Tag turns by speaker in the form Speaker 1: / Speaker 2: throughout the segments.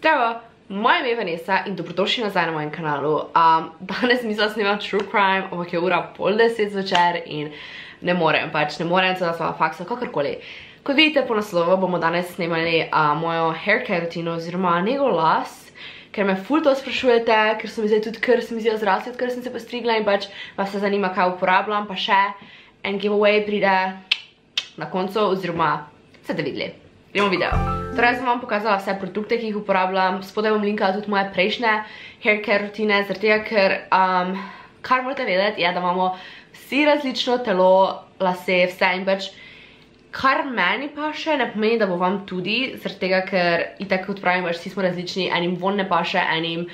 Speaker 1: Zdravo, moje ime je Vanessa in dobrodošli nazaj na mojem kanalu. Danes mislila snemati true crime, ampak je ura 9:30 zvečer in ne morem, cela sva faksa, kakorkoli. Kot vidite po naslovu, bomo danes snemali mojo haircare rutino oziroma nego las, ker me ful to sprašujete, ker so mi zdaj tudi kar se mi zdi zrasli, odkar sem se postrigla in pač vas se zanima, kaj uporabljam, pa še en giveaway pride na koncu oziroma se da videli. Gremo video. Torej sem vam pokazala vse produkte, ki jih uporabljam. Spodaj bom linkala tudi moje prejšnje haircare rutine, zaradi tega, ker kar morate vedeti je, da imamo vsi različno telo, lase, vse in pač kar meni paše, ne pomeni, da bo vam tudi, zaradi tega, ker itak kot pravim, pač vsi smo različni, enim von ne paše, enim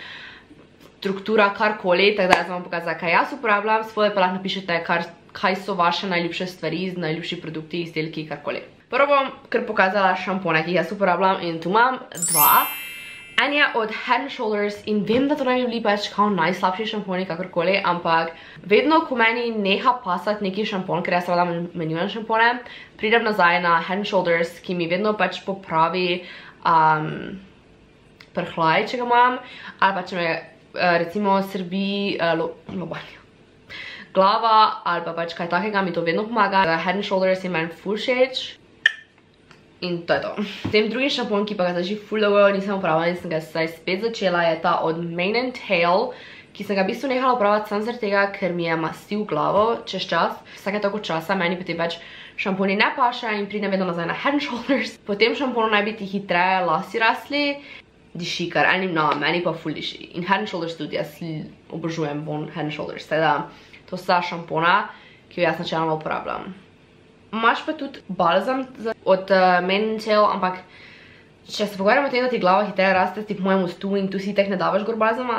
Speaker 1: struktura, karkoli, tako da jaz vam pokazala, kaj jaz uporabljam, spodaj pa lahko napišete, kaj so vaše najljubše stvari, najljubši produkti, izdelki, karkoli. Prvo bom kar pokazala šampone, ki jih jaz uporabljam in tu imam dva. En je od Head & Shoulders in vem, da to naj bi bili pač kao najslabši šamponi, kakorkoli, ampak vedno, ko meni neha pasati neki šampon, ker jaz seveda menjujem šampone, pridem nazaj na Head & Shoulders, ki mi vedno pač popravi prhlaj, če ga imam, ali pa če me recimo srbi lobanja. Glava ali pa pač kaj takega mi to vedno pomaga. Head & Shoulders je meni ful všeč. In to je to. Potem drugi šampon, ki pa ga zdaj že ful dolgo nisem uporabljala in sem ga zdaj spet začela, je ta od Mane & Tail, ki sem ga v bistvu nehala uporabljati samo zaradi tega, ker mi je mastil glavo čez čas. Vsake toliko časa meni potem več šamponi ne paše in pridem vedno nazaj na Head & Shoulders. Po tem šamponu naj bi ti hitreje lasi rasli. Diši kar, enim no, meni pa ful diši. In Head & Shoulders tudi, jaz obožujem von Head & Shoulders. Teda to sta šampona, ki jo jaz načeloma uporabljam. Imaš pa tudi balzam od Mane & Tail, ampak če se pogovarjamo o tem, da ti glava hitreje raste, ti po mojem ustu in tu si tek ne davaš gor balzama.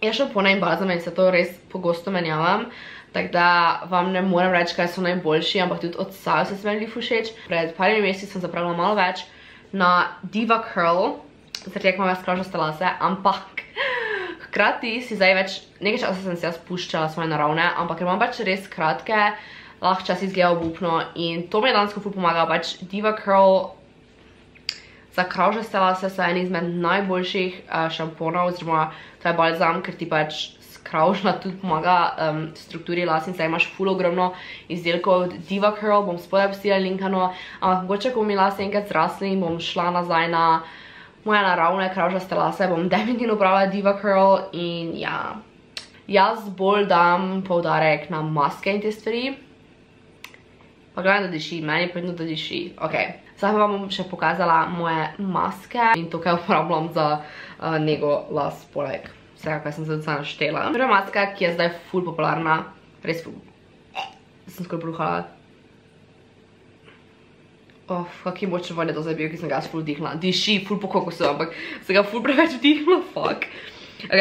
Speaker 1: Jaz šampona in balzame in se to res pogosto menjavam, tako da vam ne morem reči, kaj so najboljši, ampak tudi od Sajo se meni ful všeč. Pred parimi meseci sem zapravila malo več na Diva Curl, zaradi tega imam jaz kravžaste lase, ampak hkrati si zdaj več, nekaj časa sem si jaz puščala svoje naravne, ampak ker imam pač res kratke, lahko čas izgleda obupno in to mi je danes ful pomaga, pač Diva Curl za kravžaste lase so eni izmed najboljših šamponov, oziroma to je balzam, ker ti pač kravžna tudi pomaga strukturi las in zdaj imaš ful ogromno izdelkov od Diva Curl, bom spodaj pustila linkano, ampak mogoče, ko mi lase enkrat zrasli in bom šla nazaj na moje naravne kravžaste lase, bom definitivno uporabljala Diva Curl in ja, jaz bolj dam poudarek na maske in te stvari. Pa gledam, da diši, meni je predno, da diši. Ok, zdaj pa vam bom še pokazala moje maske in to, kaj uporabljam za nego las poleg vsega, kaj sem se docela naštela. Prva maska, ki je zdaj ful popularna, res ful. Sem skoraj bruhala. Kaki močen vonj je to zdaj bil, ki sem ga ful vdihnila. Diši, ful po kokosu, ampak sem ga ful preveč vdihnila, fuck. Ok,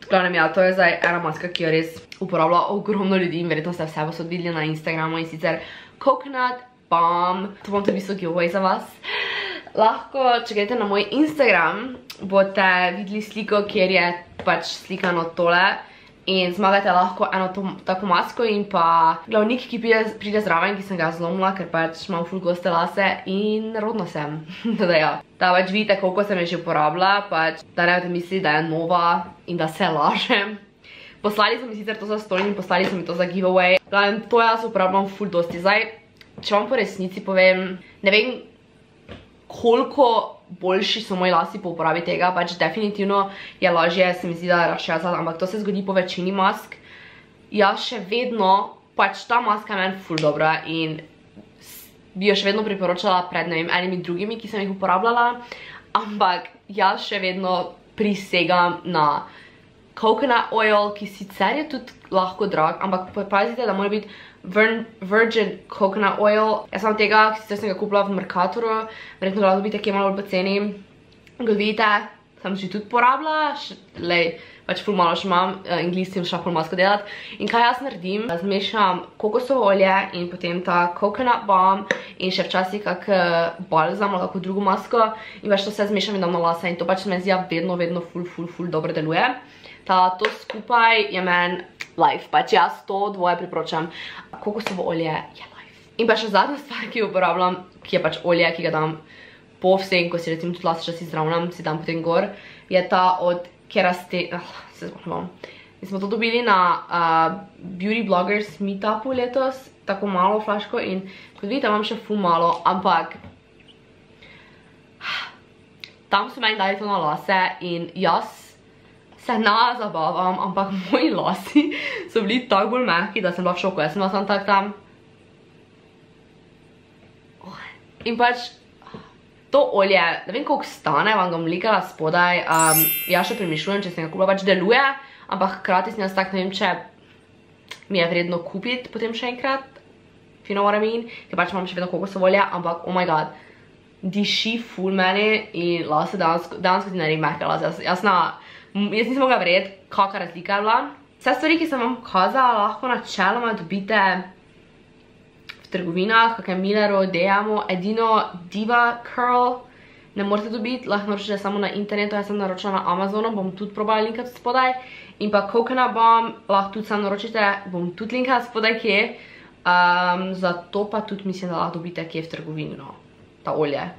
Speaker 1: glavnem ja, to je zdaj ena maska, ki jo res uporablja ogromno ljudi in verjetno ste vse vas odvideli na Instagramu in sicer Coconut Balm. To bom tudi v bistvu giveaway za vas. Lahko, če greste na moj Instagram, boste videli sliko, kjer je pač slikano tole in zmagate lahko eno tako masko in pa glavnik, ki pride zraven, ki sem ga zlomila, ker pač imam ful goste lase in rodna sem. Teda ja. Da pač vidite, koliko sem je že uporabila, pač da ne boste mislili, da je nova in da se lažem. Poslali so mi sicer to za stojn in poslali so mi to za giveaway. Glavnem, to jaz uporabljam ful dosti. Zdaj, če vam po resnici povem, ne vem, koliko boljši so moji lasi po uporabi tega, pač definitivno je lažje, se mi zdi, da razčasati, ampak to se zgodi po večini mask. Jaz še vedno, pač ta maska je meni ful dobra in bi jo še vedno priporočala pred, ne vem, enimi drugimi, ki sem jih uporabljala, ampak jaz še vedno prisegam na coconut oil, ki sicer je tudi lahko drag, ampak pazite, da mora biti virgin coconut oil. Jaz sem tega, sicer sem ga kupila v Mercatoru, verjetno ga dobite kje malo bolj poceni. Kot vidite, sem že tudi porabila, pač ful malo še imam, Inglis sem šla ful masko delati. In kaj jaz naredim? Zmešam kokosovo olje in potem ta coconut balm in še včasih kak balzam ali kako drugo masko in pač to vse zmešam in dam na lase in to pač me zdi vedno ful dobro deluje. To skupaj je meni life, pač jaz to dvoje priporočam. Kokosovo olje je life. In pa še zadnja stvar, ki jo uporabljam, ki je pač olje, ki ga dam po vsem, ko si recimo tudi lase časi zravnam, si dam potem gor, je ta od Kerastase, se spomnim. In smo to dobili na Beauty Bloggers Meetupu letos, tako malo flaško in kot vidite imam še ful malo, ampak tam so meni dali to na lase in jaz se zabavam, ampak moji lasi so bili tako bolj mehki, da sem bila v šoku. Jaz sem bila samo tak tam. In pač to olje, ne vem koliko stane, vam ga bom likala spodaj, jaz še premišljujem, če sem ga kupila, pač deluje, ampak hkrati sem jaz tak, ne vem, če mi je vredno kupiti potem še enkrat, if you know what I mean, ker pač imam še vedno kokosovo olje, ampak oh my god, diši ful meni in lase danes ti naredim mehke lase, jaz nisem mogla verjeti, kakva razlika je bila. Vse stvari, ki sem vam kazala, lahko načeloma dobite v trgovinah, kakaj Milero, Dejamo, edino Diva Curl ne morate dobiti, lahko naročite samo na internetu, jaz sem naročila na Amazonu, bom tudi probala linkati spodaj. In pa Coconut Balm, lahko tudi sam naročite, bom tudi linkala spodaj kje. Zato pa tudi mislim, da lahko dobite kje v trgovini, no, ta olje,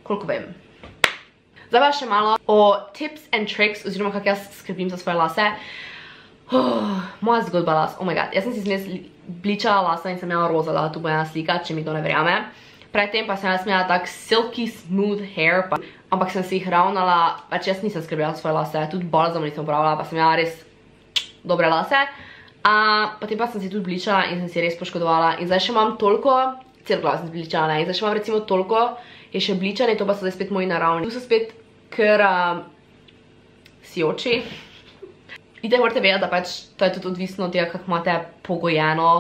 Speaker 1: koliko vem. Zdaj pa še malo o tips and tricks, oziroma kako jaz skrbim za svoje lase. Moja zgodba las, oh my god, jaz sem si zmes bličala lasa in sem imela rozala, tu bo ena slika, če mi to ne verjame. Predtem pa sem jaz imela tak silky smooth hair, ampak sem si jih ravnala, pač jaz nisem skrbila za svoje lase, tudi balzam nisem upravljala, pa sem imela res dobre lase. Potem pa sem si tudi bličala in sem si res poškodovala in zdaj še imam toliko, cel glav sem bličala, in zdaj še imam recimo toliko, je še bličane, to pa so zdaj spet moji naravni. Tu so spet kar sijoči. Vidite, morate vedeti, da pač to je tudi odvisno od tega, kako imate pogojeno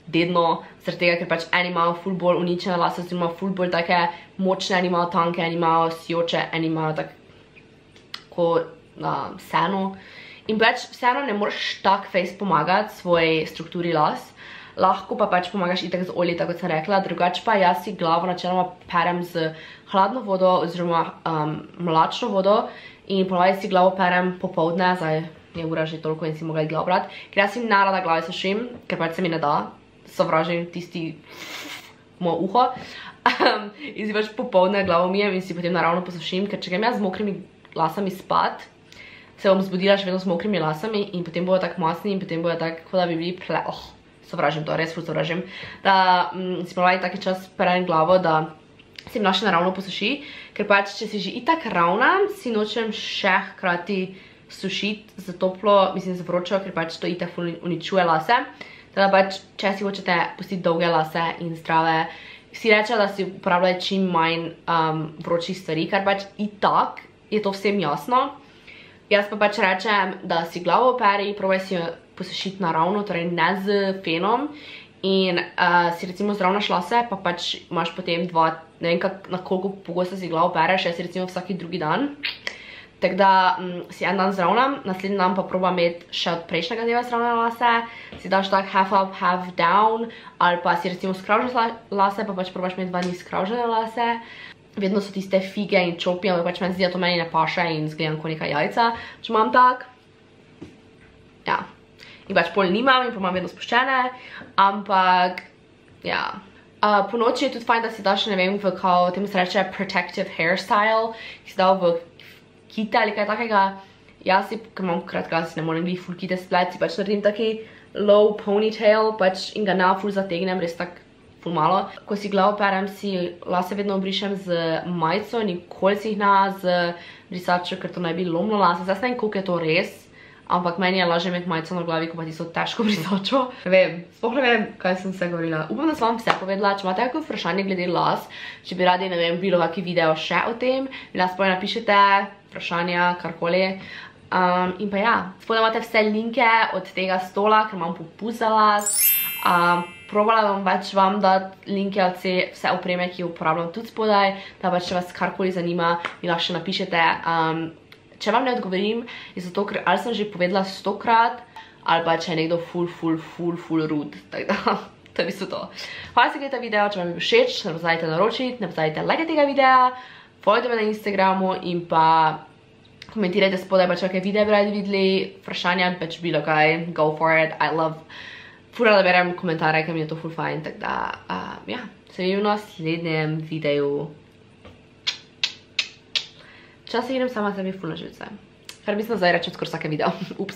Speaker 1: dedno, zaradi tega, ker pač eni imajo ful bolj uničene lase, oziroma ful bolj take močne, eni imajo tanke, eni imajo sijoče, eni imajo tako seno. In pač vseeno ne moreš tak face pomagati svoji strukturi las. Lahko pa pač pomagaš itak z olji, tako kot sem rekla, drugače pa jaz si glavo načeloma perem z hladno vodo oziroma mlačno vodo in ponavadi si glavo perem popoldne, zdaj je ura že toliko in si mogla glavo brati, ker jaz si narada glave sušim, ker pač se mi ne da, sovražim tisti moje uho in si pač popoldne glavo mijem in si potem naravno posušim, ker če grem jaz z mokrimi lasami spat, se bom zbudila še vedno z mokrimi lasami in potem bojo tak masni in potem bojo tak, kot da bi bili sovražim to, res ful sovražim, da si ponavadi taki čas perem glavo, da si mi naše naravno posuši, ker pač, če si že itak ravnam, si nočem še hkrati sušiti za toplo, mislim za vročo, ker pač to itak ful uničuje lase. Teda pač, če si hočete pustiti dolge lase in zdrave, si reče, da si uporabljaj čim manj vročih stvari, ker pač itak je to vsem jasno. Jaz pa pač rečem, da si glavo operi, probaj si jo posušiti naravno, torej ne z fenom in si recimo zravnaš lase, pa pač imaš potem ne vem na koliko pogosto si glavo pereš, jaz si recimo vsaki drugi dan. Tako da si en dan zravnam, naslednji dan pa probam imeti še od prejšnjega dneva zravnane lase, si daš tak half up, half down, ali pa si recimo skravžaš lase, pa pač probaš imeti 2 dni skravžane lase. Vedno so tiste fige in čopi, ampak pač meni zdi, da to meni ne paše in zgledam kot neka jajca, če imam tak. Ja. In pač pol nimam in pa imam vedno spuščene, ampak, ja. Po noči je tudi fajn, da si daš, ne vem, v kao, temu se reče protective hairstyle, ki si dal v kite ali kaj takega. Jaz si, ker imam kratka, si ne morem glih ful kite splet, si pač naredim taki low ponytail, pač in ga ne ful zategnem, res tak ful malo. Ko si glavo perem, si lase vedno obrišem z majico, nikoli si jih ne z brisačo, ker to naj bi lomilo lase. Zdaj ne vem, koliko je to res, ampak meni je lažje imeti majico na glavi, ko pa ti so težko brisačo. Ne vem, sploh ne vem, kaj sem vse govorila. Upam, da sem vam vse povedala. Če imate kakšno vprašanje glede las, če bi radi, ne vem, bilo kakšen video še o tem, mi nas pa napišete vprašanja, karkoli. In pa ja, spodaj imate vse linke od tega stola, ker imam popust za las. Probala bom več vam dati linke od vse opreme, ki jo uporabljam tudi spodaj, da pač če vas karkoli zanima, mi lahko še napišete. Če vam ne odgovorim, je zato, ker ali sem že povedala 100-krat, ali pa če je nekdo ful rude. Tako da, to je v bistvu to. Hvala se gledate video, če vam je všeč, ne pozabite naročiti, ne pozabite lajkati tega videa, followajte me na Instagramu in pa komentirajte spodaj, pa če kakaj videe bi radi videli, vprašanja, pač bilo kaj, go for it, I love. Ful rada berem komentarje, ker mi je to ful fajn, tako da, ja, se vidimo v naslednjem videu. Včasih idem sama sebi ful na živce. Kar mislim zdaj rečem skoro vsake video. Ups.